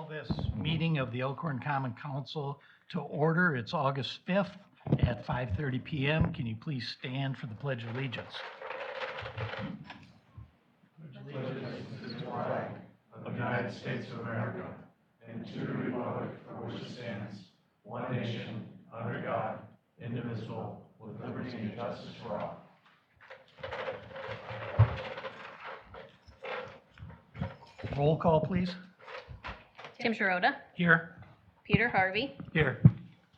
This meeting of the Elkhorn Common Council to order. It's August 5th at 5:30 p.m. Can you please stand for the Pledge of Allegiance? Pledge allegiance to the flag of the United States of America and to the republic for which it stands, one nation, under God, indivisible, with liberty and justice for all. Roll call, please. Tim Sharota, Here. Peter Harvey, Here.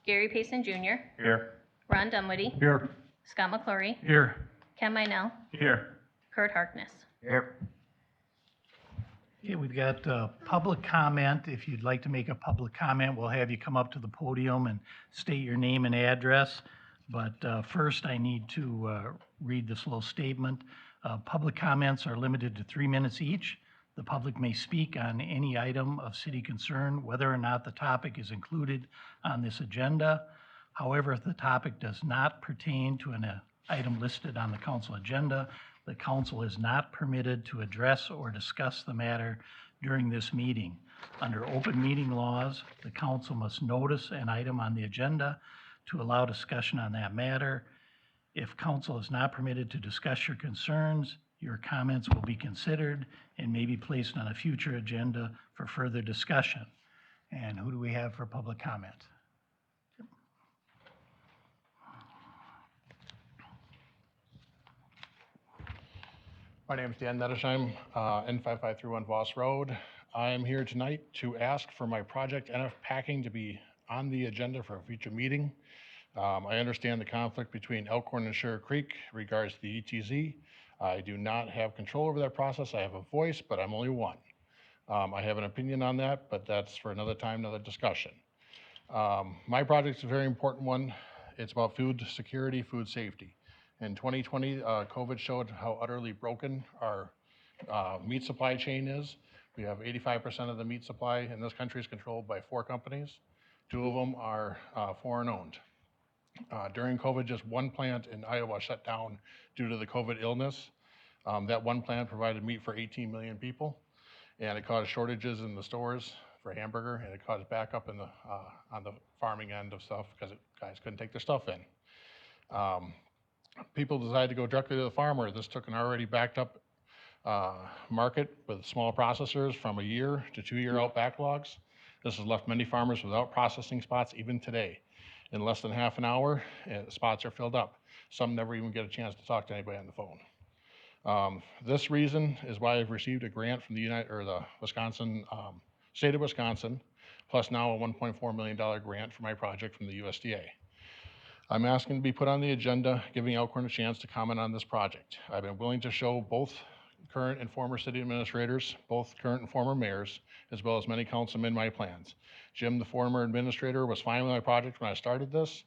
Gary Payson Jr., Here. Ron Dunwoody, Here. Scott McClory, Here. Ken Minell, Here. Kurt Harkness. Here. Okay, we've got public comment. If you'd like to make a public comment, we'll have you come up to the podium and state your name and address. But first, I need to read this little statement. Public comments are limited to 3 minutes each. The public may speak on any item of city concern, whether or not the topic is included on this agenda. However, if the topic does not pertain to an item listed on the council agenda, the council is not permitted to address or discuss the matter during this meeting. Under open meeting laws, the council must notice an item on the agenda to allow discussion on that matter. If council is not permitted to discuss your concerns, your comments will be considered and may be placed on a future agenda for further discussion. And who do we have for public comment? My name is Dan Nettesheim, N5531 Voss Road. I am here tonight to ask for my project NF packing to be on the agenda for a future meeting. I understand the conflict between Elkhorn and Sugar Creek regards to the ETZ. I do not have control over that process. I have a voice, but I'm only one. I have an opinion on that, but that's for another time, another discussion. My project's a very important one. It's about food security, food safety. In 2020, COVID showed how utterly broken our meat supply chain is. We have 85% of the meat supply in this country is controlled by 4 companies. 2 of them are foreign owned. During COVID, just one plant in Iowa shut down due to the COVID illness. That one plant provided meat for 18 million people, and it caused shortages in the stores for hamburger, and it caused backup in the on the farming end of stuff because guys couldn't take their stuff in. People decided to go directly to the farmer. This took an already backed up market with small processors from a year to 2-year out backlogs. This has left many farmers without processing spots even today. In less than half an hour, spots are filled up. Some never even get a chance to talk to anybody on the phone. This reason is why I've received a grant from the Wisconsin, state of Wisconsin, plus now a $1.4 million grant for my project from the USDA. I'm asking to be put on the agenda, giving Elkhorn a chance to comment on this project. I've been willing to show both current and former city administrators, both current and former mayors, as well as many councilmen my plans. Jim, the former administrator, was fine with my project when I started this,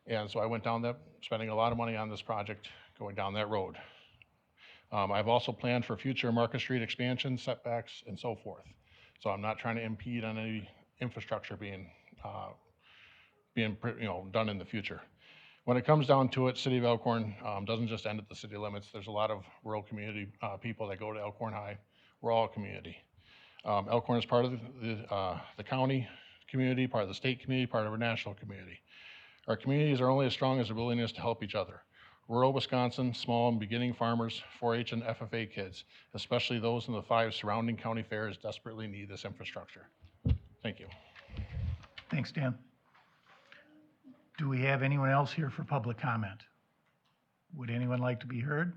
and so I went down that, spending a lot of money on this project, going down that road. I've also planned for future Market Street expansion, setbacks, and so forth. So I'm not trying to impede on any infrastructure being done in the future. When it comes down to it, City of Elkhorn doesn't just end at the city limits. There's a lot of rural community people that go to Elkhorn High. We're all a community. Elkhorn is part of the county community, part of the state community, part of our national community. Our communities are only as strong as their willingness to help each other. Rural Wisconsin, small and beginning farmers, 4-H and FFA kids, especially those in the 5 surrounding county fairs, desperately need this infrastructure. Thank you. Thanks, Dan. Do we have anyone else here for public comment? Would anyone like to be heard?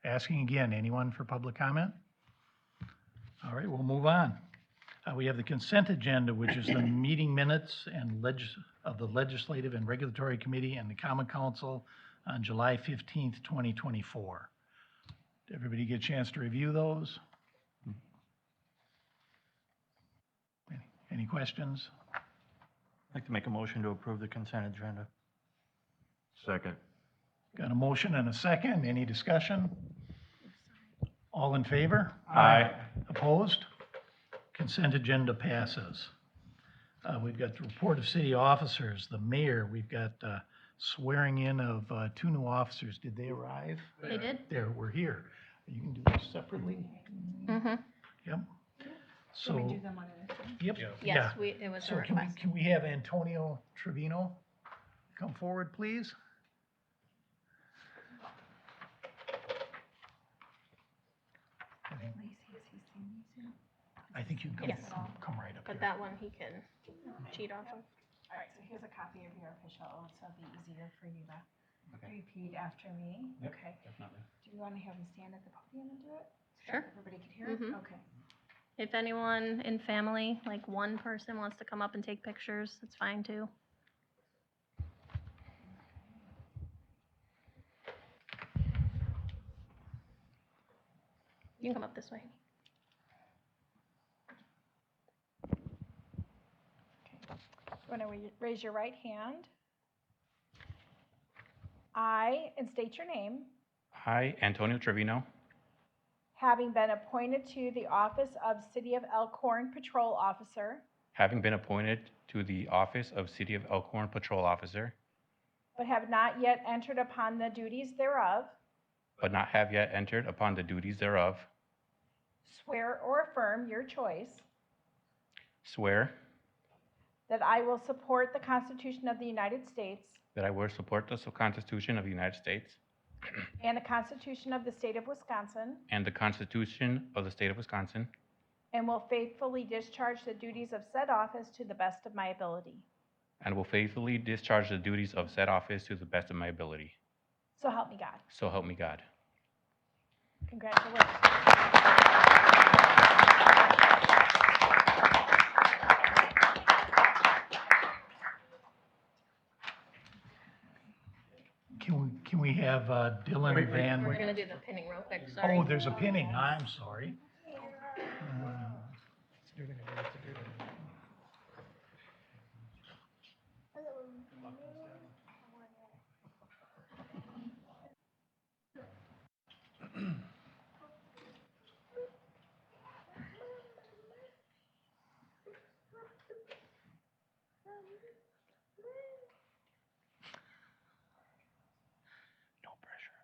Asking again, anyone for public comment? All right, we'll move on. We have the consent agenda, which is the meeting minutes and of the Legislative and Regulatory Committee and the Common Council on July 15th, 2024. Did everybody get a chance to review those? Any questions? I'd like to make a motion to approve the consent agenda. Second. Got a motion and a second. Any discussion? All in favor? Aye. Opposed? Consent agenda passes. We've got the report of city officers, the mayor. We've got swearing in of 2 new officers. Did they arrive? They did? There, we're here. You can do this separately. Mm-hmm. Yep. So, Can we do them one at a time? yep, Yeah. yeah. Yes, it was a So request. can we have Antonio Trevino come forward, please? Lacey, has he seen these yet? I think you can Yes. come right up But here. that one he can cheat off of. All right, so here's a copy of your official oath, so it'll be easier for you to repeat after me. Okay. Definitely. Do you want to have him stand at the podium and do it? So Sure. Everybody can hear it? Mhm. Okay. If anyone in family, like one person wants to come up and take pictures, it's fine too. You can come up this way. You want to raise your right hand? I, and state your name, I, Antonio Trevino, having been appointed to the office of City of Elkhorn Patrol Officer, having been appointed to the office of City of Elkhorn Patrol Officer, but have not yet entered upon the duties thereof, but not have yet entered upon the duties thereof, swear or affirm your choice swear that I will support the Constitution of the United States that I will support the Constitution of the United States and the Constitution of the State of Wisconsin, and the Constitution of the State of Wisconsin, and will faithfully discharge the duties of said office to the best of my ability. and will faithfully discharge the duties of said office to the best of my ability. So help me God. So help me God. Congratulations. Can we have Dylan Van? We're gonna do the pinning real quick, sorry. Oh, there's a pinning, I'm sorry. No pressure.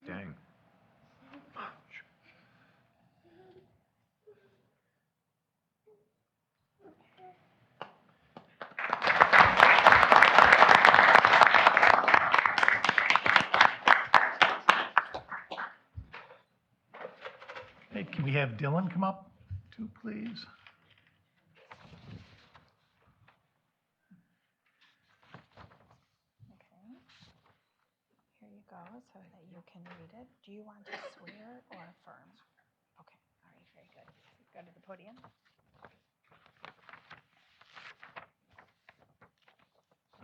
Dang. Hey, can we have Dylan come up too, please? Okay. Here you go, so that you can read it. Do you want to swear or affirm? Okay, all right, very good. Go to the podium.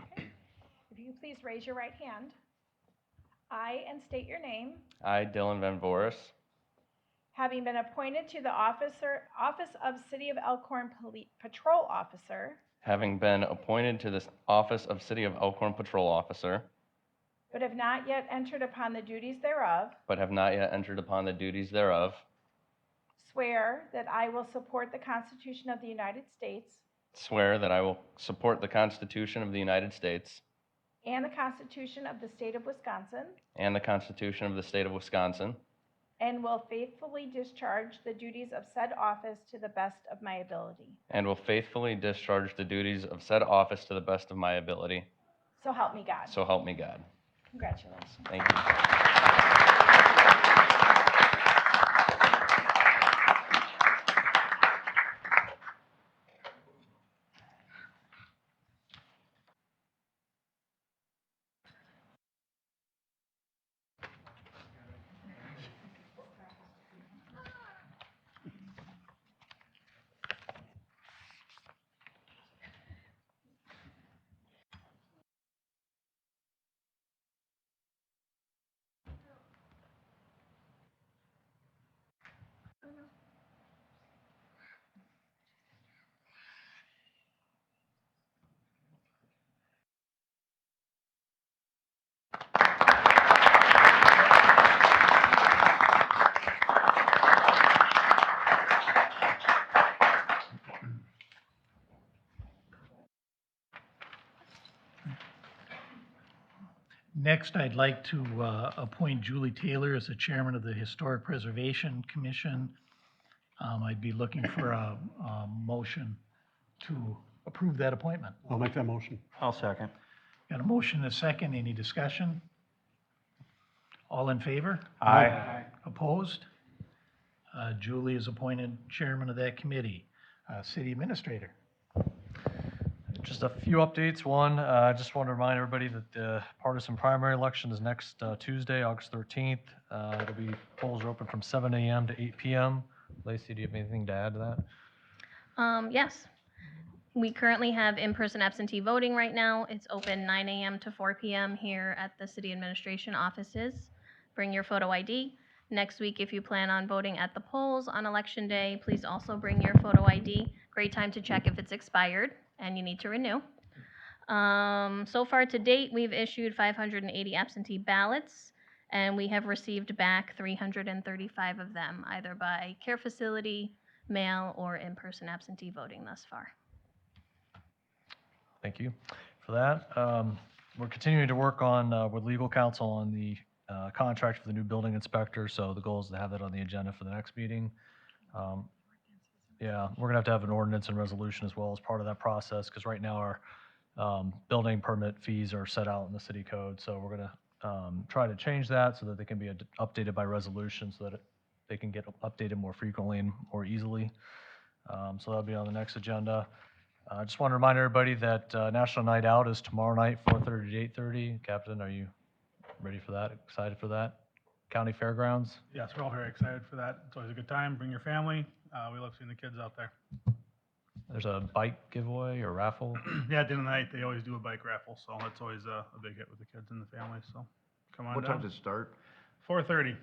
Okay. If you please raise your right hand. I, and state your name, I, Dylan Van Voris, having been appointed to the office of City of Elkhorn Patrol Officer, having been appointed to this office of City of Elkhorn Patrol Officer, but have not yet entered upon the duties thereof, but have not yet entered upon the duties thereof, swear that I will support the Constitution of the United States swear that I will support the Constitution of the United States and the Constitution of the State of Wisconsin, and the Constitution of the State of Wisconsin, and will faithfully discharge the duties of said office to the best of my ability. and will faithfully discharge the duties of said office to the best of my ability. So help me God. So help me God. Congratulations. Thank you. Next, I'd like to appoint Julie Taylor as the chairman of the Historic Preservation Commission. I'd be looking for a motion to approve that appointment. I'll make that motion. I'll second. Got a motion and a second. Any discussion? All in favor? Aye. Opposed? Julie is appointed chairman of that committee. City administrator. Just a few updates. One, I just want to remind everybody that the partisan primary election is next Tuesday, August 13th. It'll be, polls are open from 7 a.m. to 8 p.m. Lacey, do you have anything to add to that? Yes. We currently have in-person absentee voting right now. It's open 9 a.m. to 4 p.m. here at the city administration offices. Bring your photo ID. Next week, if you plan on voting at the polls on election day, please also bring your photo ID. Great time to check if it's expired and you need to renew. So far to date, we've issued 580 absentee ballots, and we have received back 335 of them, either by care facility, mail, or in-person absentee voting thus far. Thank you for that. We're continuing to work on, with legal counsel on the contract for the new building inspector, so the goal is to have that on the agenda for the next meeting. Yeah, we're gonna have to have an ordinance and resolution as well as part of that process, because right now our building permit fees are set out in the city code, so we're gonna try to change that so that they can be updated by resolution, so that they can get updated more frequently and more easily. So that'll be on the next agenda. I just want to remind everybody that National Night Out is tomorrow night, 4:30 to 8:30. Captain, are you ready for that? Excited for that? County Fairgrounds? Yes, we're all very excited for that. It's always a good time. Bring your family. We love seeing the kids out there. There's a bike giveaway or raffle. Yeah, at the end of the night, they always do a bike raffle, so that's always a big hit with the kids and the family, so come on What down. time does it start? 4:30.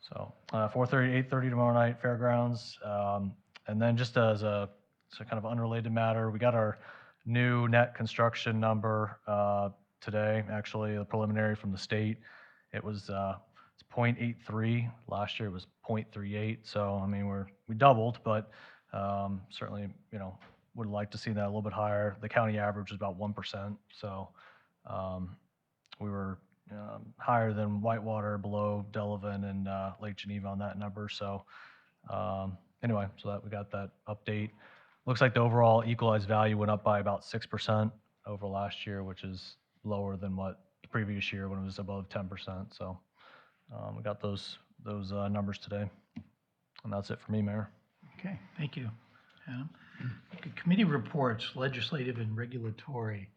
So 4:30 to 8:30 tomorrow night, Fairgrounds. And then just as a kind of unrelated matter, we got our new net construction number today, actually, the preliminary from the state. It was it's 0.83. Last year it was 0.38. So I mean we doubled, but certainly would like to see that a little bit higher. The county average is about 1%. So we were higher than Whitewater, below Delavan and Lake Geneva on that number. So anyway, so that we got that update. Looks like the overall equalized value went up by about 6% over last year, which is lower than what the previous year when it was above 10%. So we got those numbers today. And that's it for me, Mayor. Okay, thank you, Adam. Okay, committee reports, legislative and regulatory.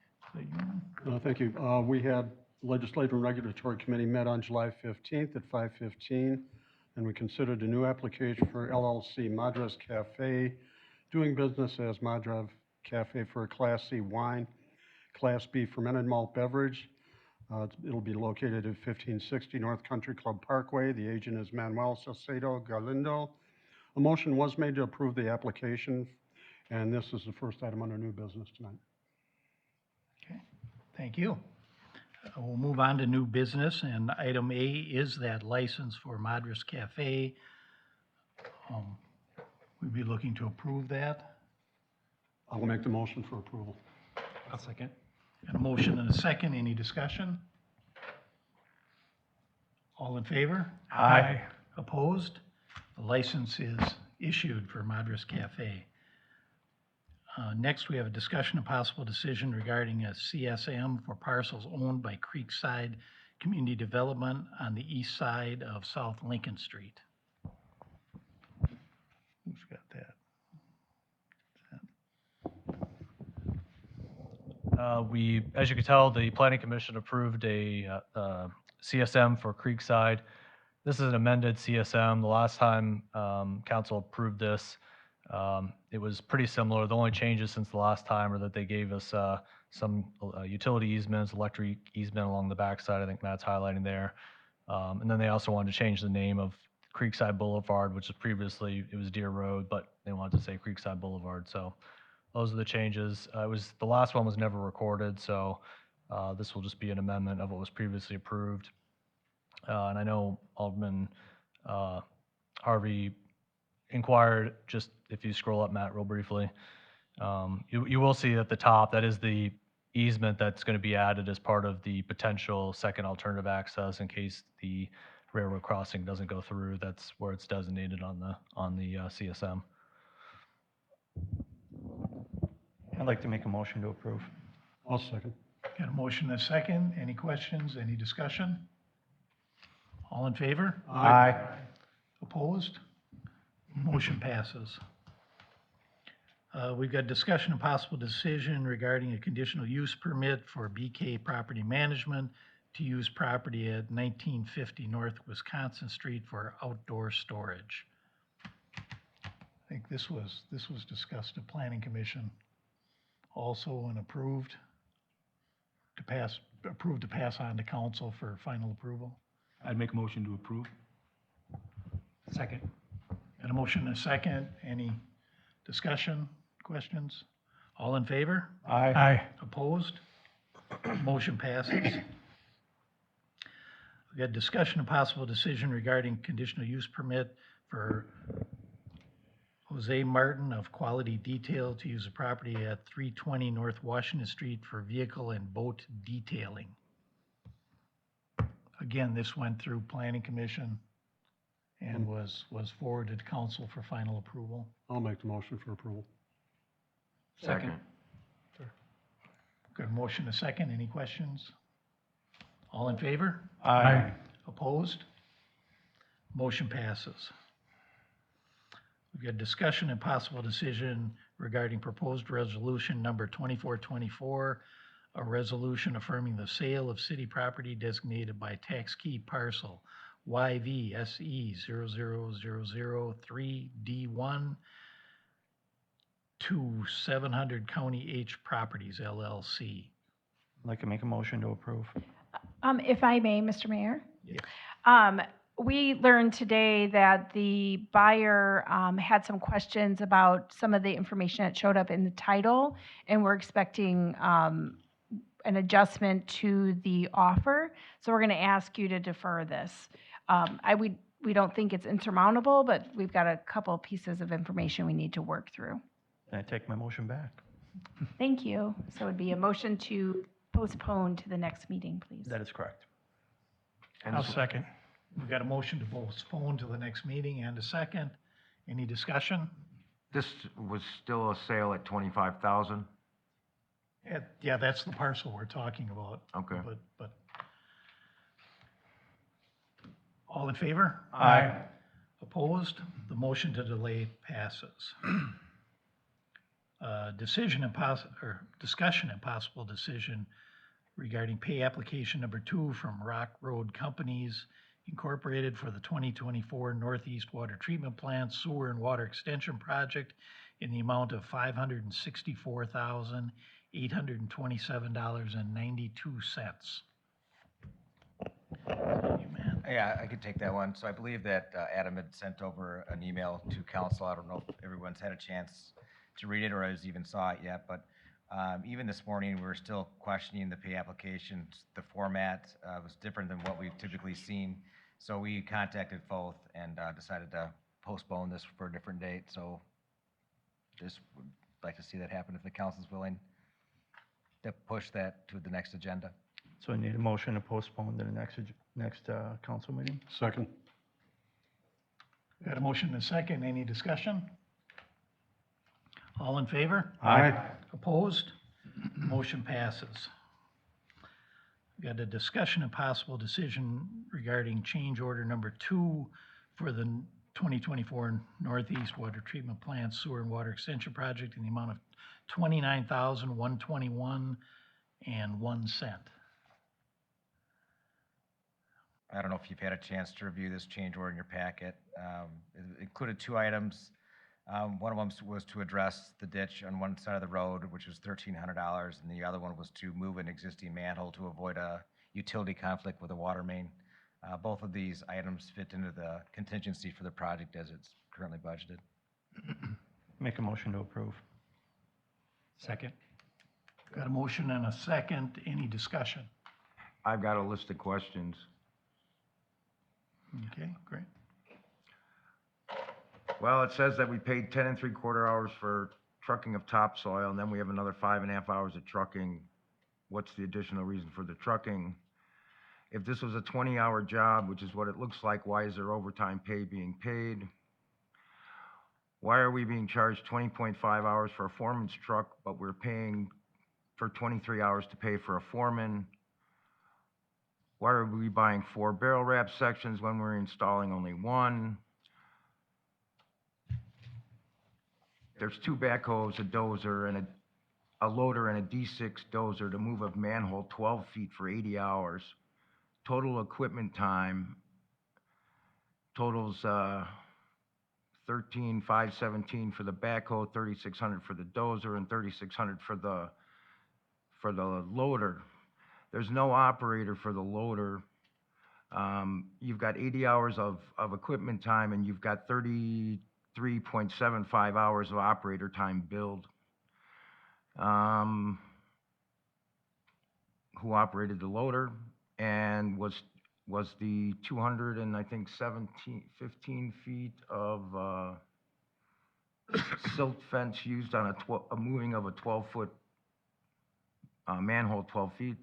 Thank you. We had Legislative and Regulatory Committee met on July 15th at 5:15, and we considered a new application for LLC Madras Cafe, doing business as Madras Cafe for a Class C wine, Class B fermented malt beverage. It'll be located at 1560 North Country Club Parkway. The agent is Manuel Salcedo Galindo. A motion was made to approve the application, and this is the first item under new business tonight. Okay, thank you. We'll move on to new business, and item A is that license for Madras Cafe. We'd be looking to approve that. I'll make the motion for approval. I'll second. Got a motion and a second. Any discussion? All in favor? Aye. Opposed? The license is issued for Madras Cafe. Next, we have a discussion of possible decision regarding a CSM for parcels owned by Creekside Community Development on the east side of South Lincoln Street. Who's got that? As you can tell, the Planning Commission approved a CSM for Creekside. This is an amended CSM. The last time council approved this, it was pretty similar. The only changes since the last time are that they gave us some utility easements, electric easement along the backside. I think Matt's highlighting there. And then they also wanted to change the name of Creekside Boulevard, which is previously, it was Deer Road, but they wanted to say Creekside Boulevard. So those are the changes. The last one was never recorded, so this will just be an amendment of what was previously approved. And I know Alderman Harvey inquired, just if you scroll up, Matt, real briefly, you will see at the top, that is the easement that's going to be added as part of the potential second alternative access in case the railroad crossing doesn't go through. That's where it's designated on the CSM. I'd like to make a motion to approve. I'll second. Got a motion and a second. Any questions, any discussion? All in favor? Aye. Opposed? Motion passes. We've got discussion and possible decision regarding a conditional use permit for BK Property Management to use property at 1950 North Wisconsin Street for outdoor storage. I think this was discussed at Planning Commission also and approved to pass on to council for final approval. I'd make a motion to approve. Second. Got a motion and a second. Any discussion, questions? All in favor? Aye. Opposed? Motion passes. We got discussion and possible decision regarding conditional use permit for Jose Martin of Quality Detail to use the property at 320 North Washington Street for vehicle and boat detailing. Again, this went through Planning Commission and was forwarded to council for final approval. I'll make the motion for approval. Second. Got a motion and a second. Any questions? All in favor? Aye. Opposed? Motion passes. We've got discussion and possible decision regarding proposed resolution number 2424, a resolution affirming the sale of city property designated by tax key parcel YVSE00003D1 to 700 County H Properties LLC. I'd like to make a motion to approve. If I may, Mr. Mayor? Yeah. We learned today that the buyer had some questions about some of the information that showed up in the title, and we're expecting an adjustment to the offer. So we're going to ask you to defer this. We don't think it's insurmountable, but we've got a couple of pieces of information we need to work through. Can I take my motion back? Thank you. So it'd be a motion to postpone to the next meeting, please. That is correct. I'll second. We've got a motion to postpone to the next meeting and a second. Any discussion? This was still a sale at 25,000? Yeah, that's the parcel we're talking about. Okay. But all in favor? Aye. Opposed? The motion to delay passes. Discussion and possible decision regarding pay application number 2 from Rock Road Companies Incorporated for the 2024 Northeast Water Treatment Plant Sewer and Water Extension Project in the amount of $564,827.92. Yeah, I could take that one. So I believe that Adam had sent over an email to council. I don't know if everyone's had a chance to read it or has even saw it yet, but even this morning, we're still questioning the pay applications. The format was different than what we've typically seen. So we contacted both and decided to postpone this for a different date. So just would like to see that happen if the council's willing to push that to the next agenda. So I need a motion to postpone to the next council meeting. Second. Got a motion and a second. Any discussion? All in favor? Aye. Opposed? Motion passes. Got a discussion and possible decision regarding change order number 2 for the 2024 Northeast Water Treatment Plant Sewer and Water Extension Project in the amount of $29,121.01. I don't know if you've had a chance to review this change order in your packet. It included 2 items. One of them was to address the ditch on one side of the road, which was $1,300, and the other one was to move an existing manhole to avoid a utility conflict with a water main. Both of these items fit into the contingency for the project as it's currently budgeted. Make a motion to approve. Second. Got a motion and a second. Any discussion? I've got a list of questions. Okay, great. Well, it says that we paid 10 3/4 hours for trucking of topsoil, and then we have another 5.5 hours of trucking what's the additional reason for the trucking? If this was a 20-hour job, which is what it looks like, why is there overtime pay being paid? Why are we being charged 20.5 hours for a foreman's truck, but we're paying for 23 hours to pay for a foreman? Why are we buying 4 barrel wrap sections when we're installing only 1? There's 2 backhoes, a dozer, and a loader and a D6 dozer to move a manhole 12 feet for 80 hours. Total equipment time totals 13,517 for the backhoe, 3,600 for the dozer, and 3,600 for the loader. There's no operator for the loader. You've got 80 hours of equipment time, and you've got 33.75 hours of operator time billed. Who operated the loader, and was the 200 and I think 15 feet of silt fence used on a moving of a 12-foot manhole 12 feet?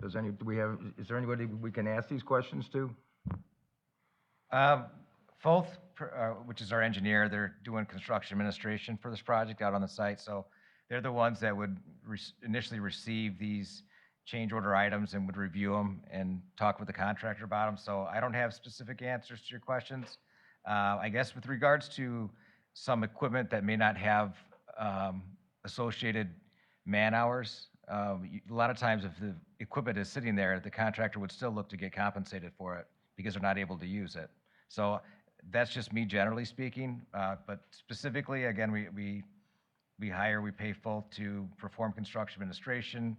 Is there anybody we can ask these questions to? Foth, which is our engineer, they're doing construction administration for this project out on the site, so they're the ones that would initially receive these change order items and would review them and talk with the contractor about them. So I don't have specific answers to your questions. I guess with regards to some equipment that may not have associated man hours, a lot of times if the equipment is sitting there, the contractor would still look to get compensated for it because they're not able to use it. So that's just me generally speaking, but specifically, again, we pay Foth to perform construction administration.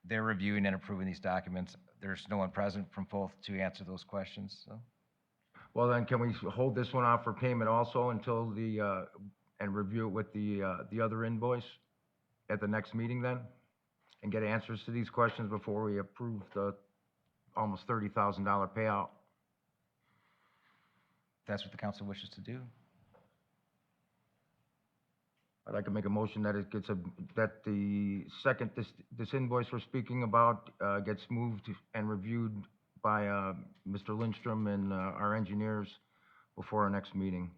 They're reviewing and approving these documents. There's no one present from Foth to answer those questions, so. Well, then, can we hold this one off for payment also until and review it with the other invoice at the next meeting then? And get answers to these questions before we approve the almost $30,000 payout? That's what the council wishes to do. I'd like to make a motion that that the second, this invoice we're speaking about gets moved and reviewed by Mr. Lindstrom and our engineers before our next meeting.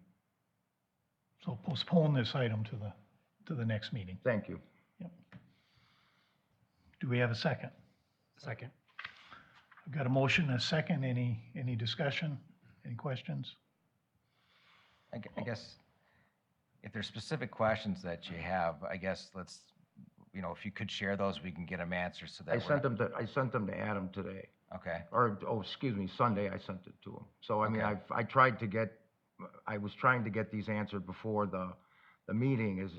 So postpone this item to the next meeting. Thank you. Yep. Do we have a second? Second. I've got a motion and a second. Any discussion? Any questions? I guess if there's specific questions that you have, I guess let's, if you could share those, we can get them answered so that I sent them to Adam today. Okay. Or, excuse me, Sunday I sent it to him. So, I mean, Okay. I was trying to get these answered before the meeting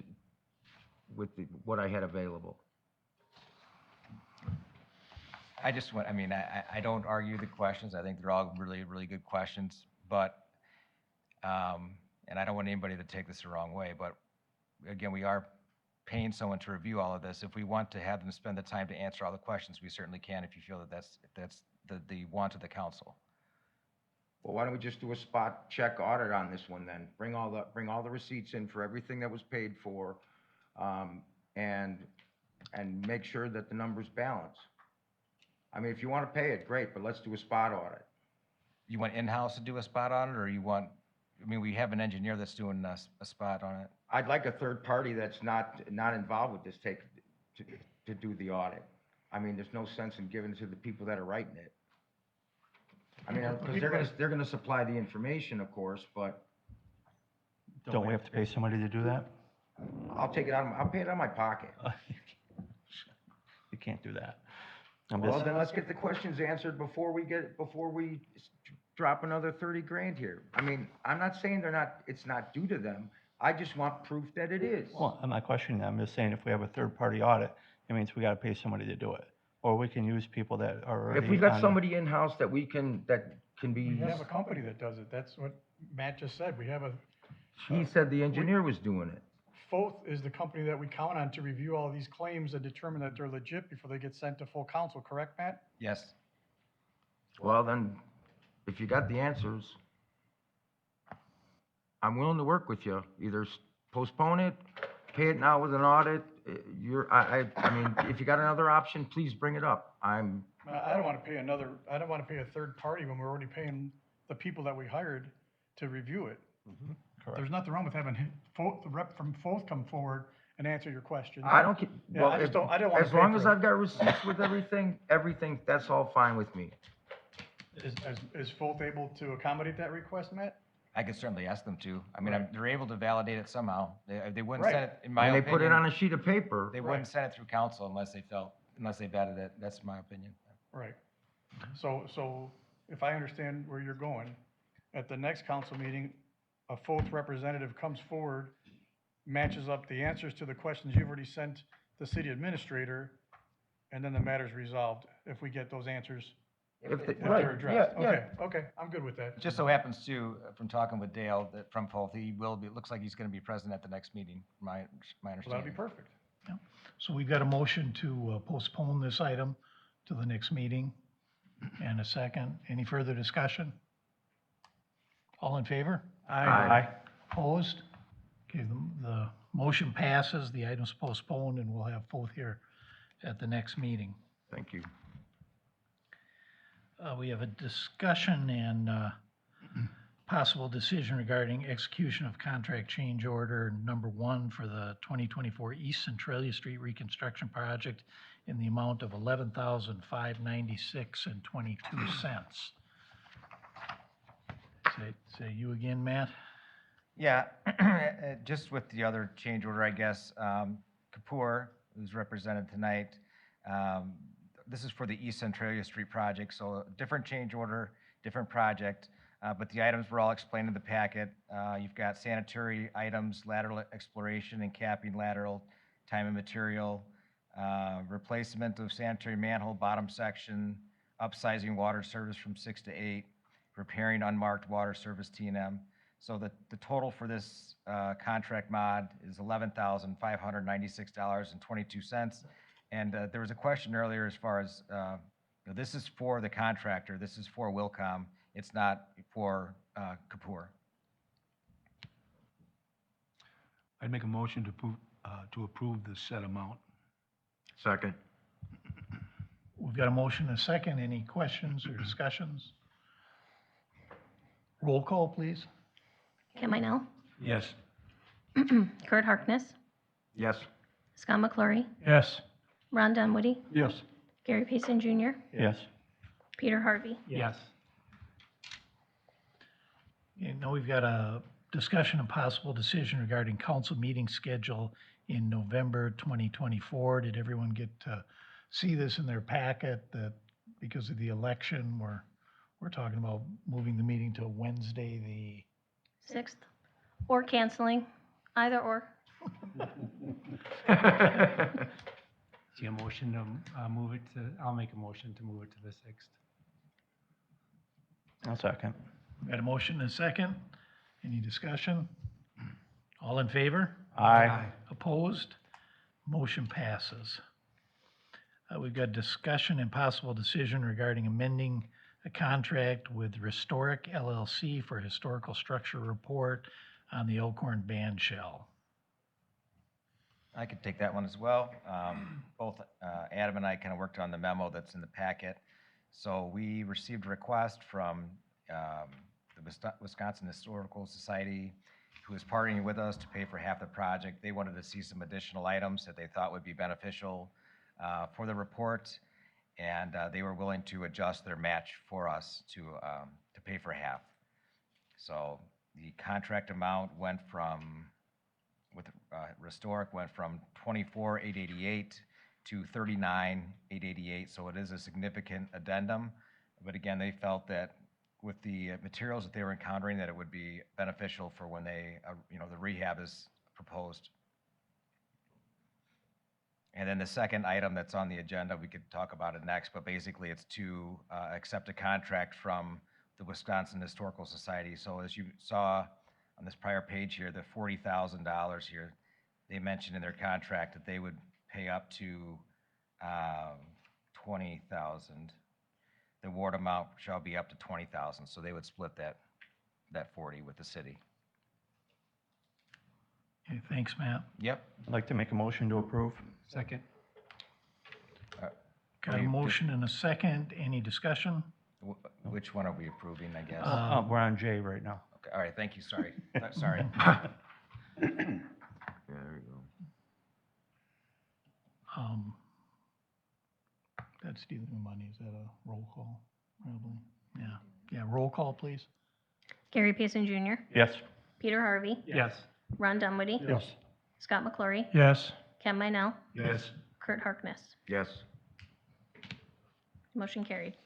with what I had available. I don't argue the questions. I think they're all really, really good questions, but, and I don't want anybody to take this the wrong way, but again, we are paying someone to review all of this. If we want to have them spend the time to answer all the questions, we certainly can if you feel that that's the want of the council. Well, why don't we just do a spot check audit on this one then? Bring all the receipts in for everything that was paid for, and make sure that the numbers balance. I mean, if you want to pay it, great, but let's do a spot audit. You want in-house to do a spot on it, or we have an engineer that's doing a spot on it. I'd like a third party that's not involved with this to do the audit. I mean, there's no sense in giving it to the people that are writing it. I mean, because they're gonna supply the information, of course, but Don't we have to pay somebody to do that? I'll pay it out of my pocket. You can't do that. Well, then let's get the questions answered before we drop another 30 grand here. I mean, I'm not saying it's not due to them. I just want proof that it is. Well, I'm not questioning that. I'm just saying if we have a third-party audit, it means we gotta pay somebody to do it. Or we can use people that are already If we got on somebody in-house that can be, We have a company that does it. That's what Matt just said. he said the engineer was doing it. Foth is the company that we count on to review all these claims and determine that they're legit before they get sent to full council, correct, Matt? Yes. Well, then, if you got the answers, I'm willing to work with you. Either postpone it pay it now with an audit. I mean, if you got another option, please bring it up. I don't want to pay I don't want to pay a third party when we're already paying the people that we hired to review it. There's nothing wrong with having the rep from Foth come forward and answer your questions. I don't, Yeah, well, I just don't want to as pay long for as it. I've got receipts with everything, that's all fine with me. Is Foth able to accommodate that request, Matt? I could certainly ask them to. I mean, they're able to validate it somehow. They wouldn't Right. send it, in my When they opinion. put it on a sheet of paper, They wouldn't send it through council unless they vetted it. That's my opinion. Right. So if I understand where you're going, at the next council meeting, a Foth representative comes forward, matches up the answers to the questions you've already sent the city administrator, and then the matter's resolved if we get those answers, if they're addressed. Okay, I'm good with that. It just so happens too, from talking with Dale, that from Foth, it looks like he's gonna be present at the next meeting, my So that'll understanding. be perfect. So we've got a motion to postpone this item to the next meeting, and a second. Any further discussion? All in favor? Aye. Opposed? Okay, the motion passes, the item's postponed, and we'll have both here at the next meeting. thank you. We have a discussion and possible decision regarding execution of contract change order number 1 for the 2024 East Centralia Street Reconstruction Project in the amount of $11,596.22. Say you again, Matt? Yeah, just with the other change order, I guess, Kapoor, who's represented tonight, this is for the East Centralia Street project, so a different change order, different project, but the items were all explained in the packet. You've got sanitary items, lateral exploration and capping lateral, time and material, replacement of sanitary manhole bottom section, upsizing water service from 6 to 8, repairing unmarked water service T&M. So the total for this contract mod is $11,596.22. And there was a question earlier as far as, this is for the contractor, this is for Wilcom, it's not for Kapoor. I'd make a motion to approve the set amount. Second. We've got a motion and a second. Any questions or discussions? Roll call, please. Kim Minell, Yes. Kurt Harkness, Yes. Scott McClory, Yes. Ron Dunwoody, Yes. Gary Payson Jr., Yes. Peter Harvey. Yes. Okay, now we've got a discussion and possible decision regarding council meeting schedule in November 2024. Did everyone get to see this in their packet, that because of the election, we're talking about moving the meeting to Wednesday, 6th, or canceling, either or. See a motion to move it to, I'll make a motion to move it to the 6th. I'll second. got a motion and a second. Any discussion? All in favor? Aye. Opposed? Motion passes. We've got discussion and possible decision regarding amending a contract with Restoric LLC for historical structure report on the Elkhorn band shell. I could take that one as well. Both Adam and I kind of worked on the memo that's in the packet. So we received a request from the Wisconsin Historical Society, who is partnering with us to pay for half the project. They wanted to see some additional items that they thought would be beneficial for the report, and they were willing to adjust their match for us to pay for half. So the contract amount went from, with Restoric, went from $24,888 to $39,888. So it is a significant addendum. But again, they felt that with the materials that they were encountering, that it would be beneficial for when they, the rehab is proposed. And then the second item that's on the agenda, we could talk about it next, but basically it's to accept a contract from the Wisconsin Historical Society. So as you saw on this prior page here, the $40,000 here, they mentioned in their contract that they would pay up to $20,000. The award amount shall be up to $20,000, so they would split that 40 with the city. Okay, thanks, Matt. Yep. I'd like to make a motion to approve. Second. Got a motion and a second. Any discussion? Which one are we approving, I guess? We're on J right now. Okay, all right, thank you, sorry. Sorry. Yeah, there you go. That's dealing with money. Is that a roll call? Probably. Yeah. Yeah, roll call, please. Gary Payson Jr., Yes. Peter Harvey, Yes. Ron Dunwoody, Yes. Scott McClory, Yes. Ken Minell, Yes. Kurt Harkness. Yes. Motion carried.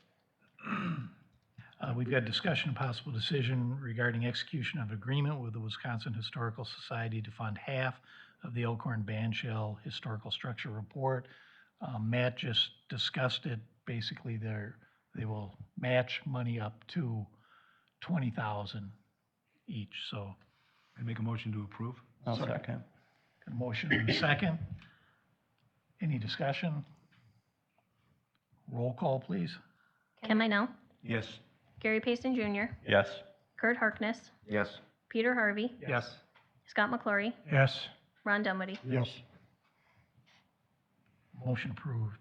We've got discussion and possible decision regarding execution of agreement with the Wisconsin Historical Society to fund half of the Elkhorn Bandshell Historical Structure Report. Matt just discussed it. Basically, they will match money up to 20,000 each, so. I make a motion to approve. I'll second. Got a motion and a second. Any discussion? Roll call, please. Ken Minell, Yes. Gary Payson Jr., Yes. Kurt Harkness, Yes. Peter Harvey, Yes. Scott McClory, Yes. Ron Dunwoody. Yes. Motion approved.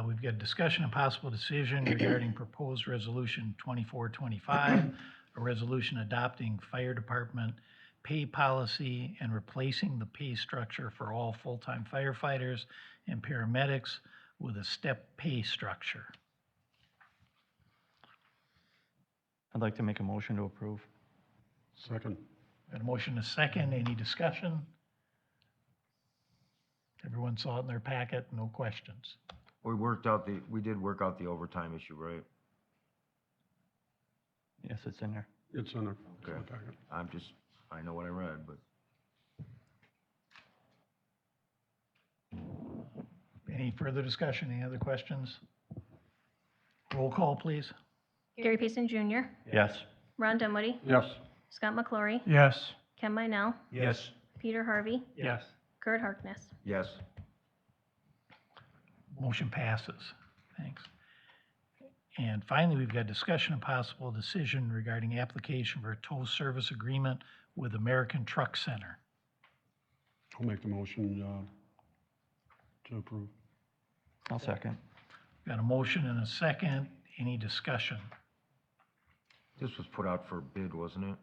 We've got discussion and possible decision regarding proposed resolution 2425, a resolution adopting fire department pay policy and replacing the pay structure for all full-time firefighters and paramedics with a step pay structure. I'd like to make a motion to approve. Second. Got a motion and a second. Any discussion? Everyone saw it in their packet, no questions. We did work out the overtime issue, right? Yes, it's in there. It's in there. Okay. I know what I read, but. Any further discussion? Any other questions? Roll call, please. Gary Payson Jr., Yes. Ron Dunwoody, Yes. Scott McClory, Yes. Ken Minell, Yes. Peter Harvey, Yes. Kurt Harkness. Yes. Motion passes. Thanks. And finally, we've got discussion and possible decision regarding application for a tow service agreement with American Truck Center. I'll make the motion to approve. I'll second. Got a motion and a second. Any discussion? This was put out for bid, wasn't it?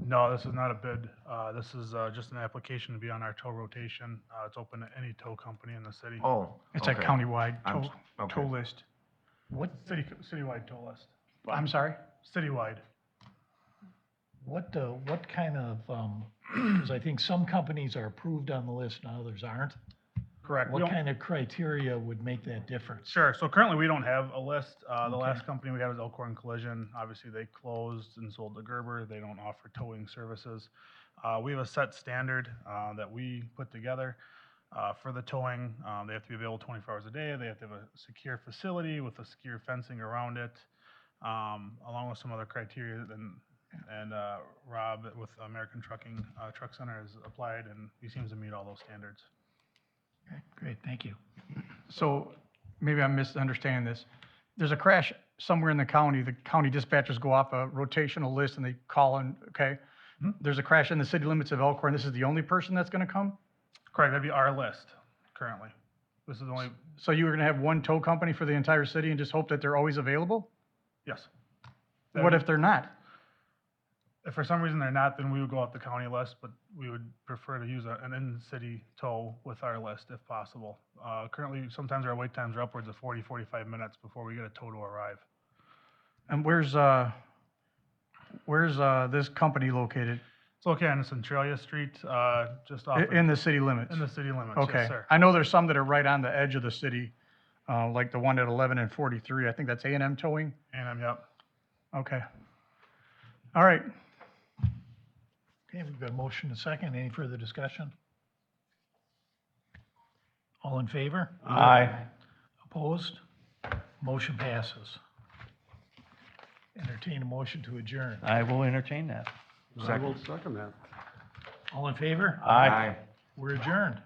No, this is not a bid. This is just an application to be on our tow rotation. It's open to any tow company in the city. Oh. It's a okay. countywide I'm- tow okay. list. What, Citywide tow list. I'm sorry? Citywide. what kind of, because I think some companies are approved on the list and others aren't. Correct. We What don't- kind of criteria would make that difference? Sure. So currently, we don't have a list. The Okay. last company we had was Elkhorn Collision. Obviously, they closed and sold to Gerber. They don't offer towing services. We have a set standard that we put together for the towing. They have to be available 24 hours a day. They have to have a secure facility with a secure fencing around it, along with some other criteria. And Rob with American Truck Center has applied, and he seems to meet all those standards. Okay, great, thank you. So maybe I'm misunderstanding this. There's a crash somewhere in the county dispatchers go off a rotational list and they call in, okay? There's a crash in the city limits of Elkhorn. This is the only person that's gonna come? Correct. That'd be our list currently. This is the only, So you were gonna have one tow company for the entire city and just hope that they're always available? yes. What if they're not? If for some reason they're not, then we would go off the county list, but we would prefer to use an in-city tow with our list if possible. Currently, sometimes our wait times are upwards of 40, 45 minutes before we get a tow to arrive. And where's this company located? It's located on Centralia Street, just off. In the city limits? In the city limits, Okay. yes, sir. I know there's some that are right on the edge of the city, like the one at 11 and 43. I think that's A&M towing. And yep. Okay. All right. Okay, we've got a motion and a second. Any further discussion? All in favor? Aye. Opposed? Motion passes. Entertain a motion to adjourn. I will entertain that. Second. second that. All in favor? Aye. We're adjourned.